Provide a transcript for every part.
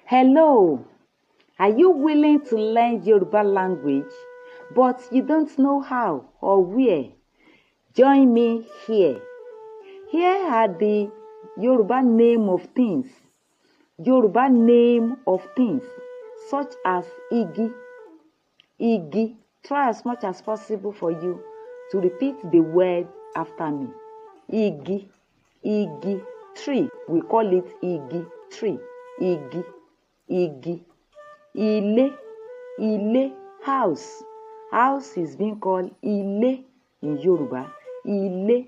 Hello, are you willing to learn Yoruba language, but you don't know how or where? Join me here. Here are the Yoruba name of things. Yoruba name of things such as igi. Igi. Try as much as possible for you to repeat the word after me. Igi. Igi. Tree. We call it igi. Tree. Igi. Igi. Ilé. Ilé. House. House is being called ilé in Yoruba. Ilé.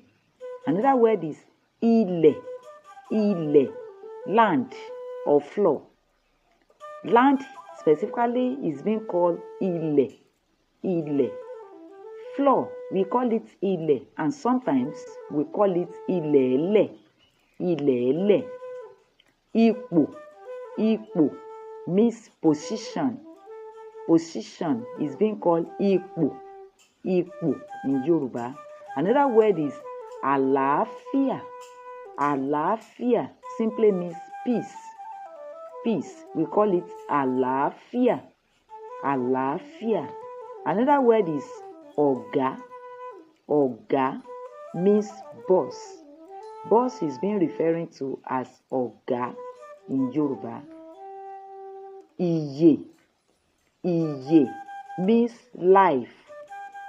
Another word is ilẹ̀. Ilẹ̀. Land or floor. Land specifically is being called ilẹ̀. Ilẹ̀. Floor, we call it ilẹ̀, and sometimes we call it ilẹ̀ẹ́lẹ̀. Ilẹ̀ẹ́lẹ̀. Ipò. Ipò means position. Position is being called ipò. Ipò in Yoruba. Another word is àlàáfíà. Àlàáfíà simply means peace. Peace, we call it àlàáfíà. Àlàáfíà. Another word is ọ̀gá. Ọ̀gá means boss. Boss is being referring to as ọ̀gá in Yoruba. Ìyè. Ìyè means life.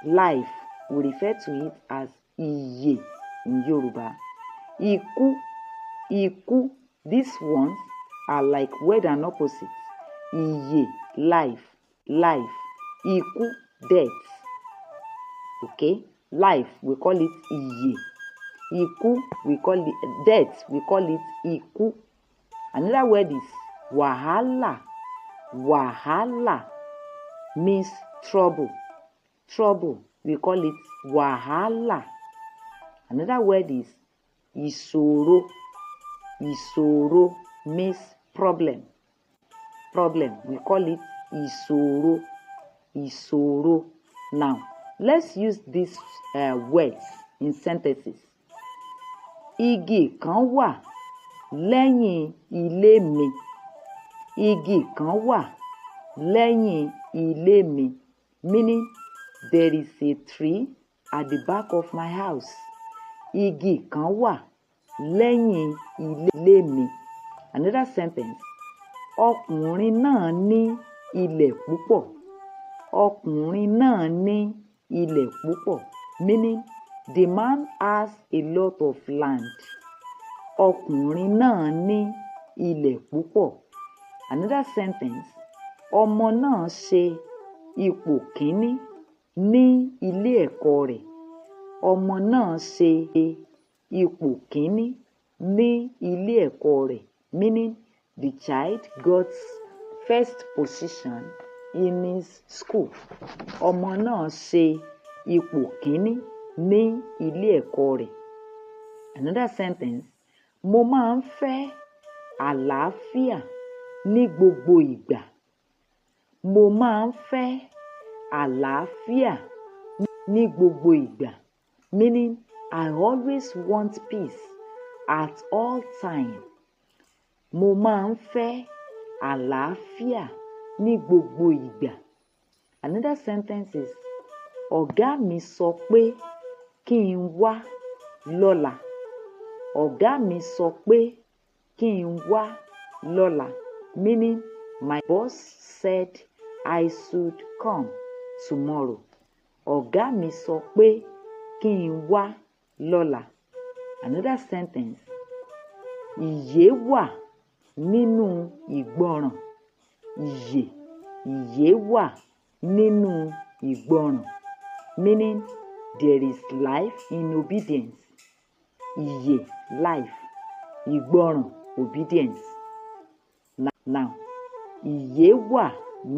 Life, we refer to it as ìyè in Yoruba. Ikú. Ikú, these ones are like word and opposites. Ìyè, life. Life. Ikú, death. Okay? Life, we call it ìyè. Ikú, we call it death. We call it ikú. Another word is wàhálà. Wàhálà means trouble. Trouble, we call it wàhálà. Another word is ìṣòro. Ìṣòro means problem. Problem, we call it ìṣòro. Ìṣòro. Now, let's use these words in sentences. Igi kan wà lẹ́yìn ilé mi. Igi kan wà lẹ́yìn ilé mi. Meaning, there is a tree at the back of my house. Igi kan wà lẹ́yìn ilé mi. Another sentence. Ọkùnrin náà ní ilẹ̀ púpọ̀. Ọkùnrin náà ní ilẹ̀ púpọ̀. Meaning, the man has a lot of land. Ọkùnrin náà ní ilẹ̀ púpọ̀. Another sentence. Ọmọ náà ṣe ipò kíní ní ilé ẹ̀kọ́ rẹ̀. Ọmọ náà ṣe ipò kíní ní ilé ẹ̀kọ́ rẹ̀. Meaning, the child got first position in his school. Ọmọ náà ṣe ipò kíní ní ilé ẹ̀kọ́ rẹ̀. Another sentence. Mo máa ń fẹ́ àlàáfíà ní gbogbo ìgbà. Mo máa ń fẹ́ àlàáfíà ní gbogbo ìgbà. Meaning, I always want peace at all time. Mo máa ń fẹ́ àlàáfíà ní gbogbo ìgbà. Another sentence is, ọ̀gá mi sọ pé kí n wá lọ́la. Ọ̀gá mi sọ pé kí n wá lọ́la. Meaning, my boss said I should come tomorrow. Ọ̀gá mi sọ pé kí n wá lọ́la. Another sentence. Ìyè wà nínú ìgbọràn. Ìyè. Ìyè wà nínú ìgbọràn. Meaning, there is life in obedience. Ìyè, life. Ìgbọràn, obedience. Now, ìyè wà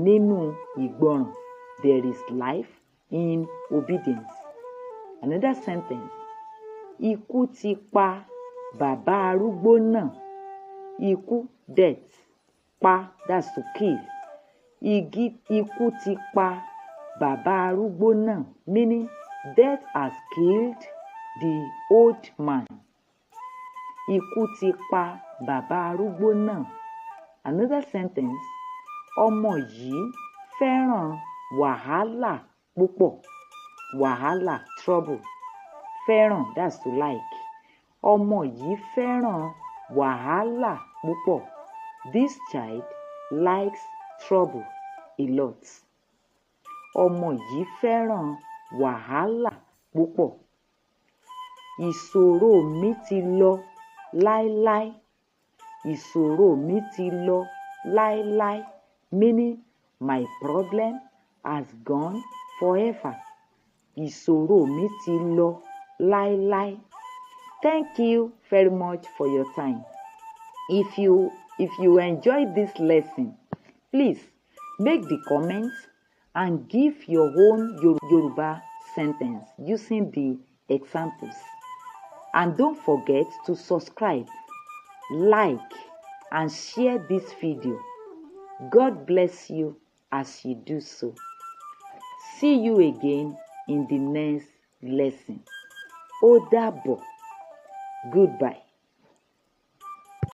nínú ìgbọràn. There is life in obedience. Another sentence. Ikú ti pa bàbá arúgbó náà. Ikú, death. Pa, that's to kill. Ikú ti pa bàbá arúgbó náà. Meaning, death has killed the old man. Ikú ti pa bàbá arúgbó náà. Another sentence. Ọmọ yìí fẹ́ràn wàhálà púpọ̀. Wàhálà, trouble. Fẹ́ràn, that's to like. Ọmọ yìí fẹ́ràn wàhálà púpọ̀. This child likes trouble a lot. Ọmọ yìí fẹ́ràn wàhálà púpọ̀. Ìṣòro mi ti lọ láéláé. Ìṣòro mi ti lọ láéláé, meaning my problem has gone forever. Ìṣòro mi ti lọ láéláé. Thank you very much for your time. If you enjoyed this lesson, please make the comments and give your own Yoruba sentence using the examples. And don't forget to subscribe, like, and share this video. God bless you as you do so. See you again in the next lesson. Ó dàbọ̀. Goodbye.